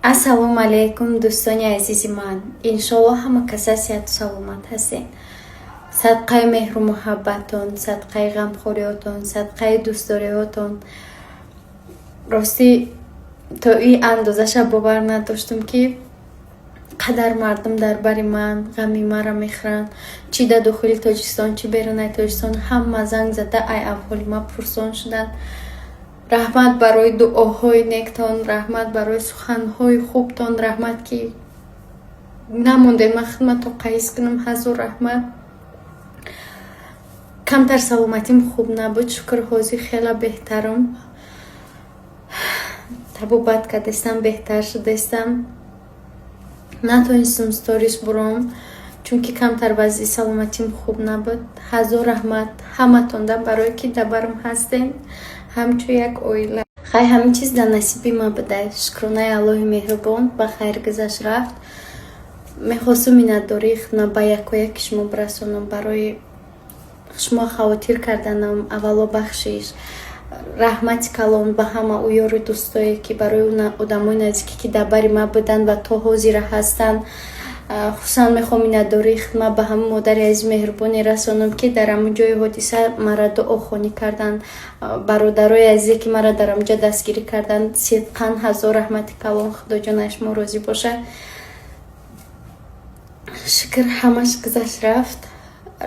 Ассалому алайкум дӯстони азизи ман. Иншоллоҳ ҳама каса сеҳату саломат ҳастед. Садқаи меҳру муҳаббатон, садқаи ғамхориётон, садқаи дӯстдориётон. Ростӣ то ин андозаша бовар надоштам, ки қадар мардум дар бари ман ғами маро мехӯранд. Чӣ дар дохили Тоҷикистон, чӣ берунаи Тоҷикистон, ҳама занг зада ай аҳволи ман пурсон шуданд. раҳмат барои дуоҳои нектон, раҳмат барои суханҳои хубтон, раҳмат ки намондед ман хидматро қайис кунам. ҳазор раҳмат. камтар саломатим хуб набуд, шукр ҳозир хела беҳтарам. табобат кардестам, беҳтар шудестам. натонистам сторис буром, чунки камтар вазъи саломатим хуб набуд. ҳазор раҳмат ҳаматонда барое ки дар барам ҳастен ҳамчун як оила. хай ҳамин чиз дар насиби ман буда. шукронаи Аллоҳи меҳрубон ба хайр гузашт рафт. мехостам миннатдории хидмат ба якояки шумо бирасонам. барои шумо хавотир карданам аввало бахшиш, раҳмати калон ба ҳама уёру дӯстое ки барои одамои наздикӣ ки дар бари ман буданд ва то ҳозира ҳастанд. хусусан мехоҳам миннатдории хидмат ба ҳама модари азизи меҳрубоне расонам, ки дар ҳамон ҷои ҳодиса мара дуохонӣ карданд, бародарои азизе ки мара дар ҳамҷо дастгирӣ карданд. сидқан ҳазор раҳмати калон. худоҷон аз шумо розӣ бошад. шукр, ҳамаш гузашт рафт.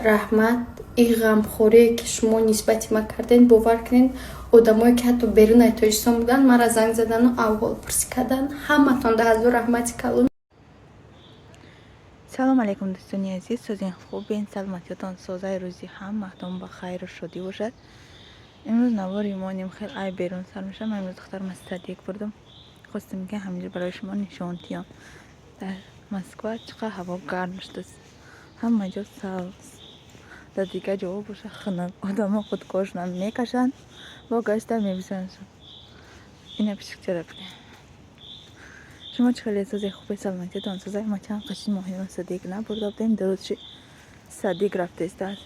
раҳмат. ин ғамхорие ки шумо нисбати ман кардед, бовар кунед одамое ки ҳатто берунаи Тоҷикистон буданд мара занг задану аҳволпурсӣ карданд. ҳаматонда ҳазор раҳмати калон. салом алайкум дӯстони азиз, созин хубин, саломатиётон созаи рӯзи ҳамаатон ба хайру шодӣ бошад. имрӯз навори моним хел ай берун сар мешавад. ман имрӯз духтарам стадик бурдам. хостам ки ҳаминҷо барои шумо нишон диҳам. дар Москва чиқадр ҳаво гарм шудааст. ҳама ҷо сабз. дар дигар ҷоҳо боша хунук. одамо худкошона мекашанд, вогашта мебисанд. ина пишкчара буда. шумо чӣ хеле сози хуби саломатиятон созай. ма чанд қашин моҳиён садик набурда будем. дурудши садик рафтеастад.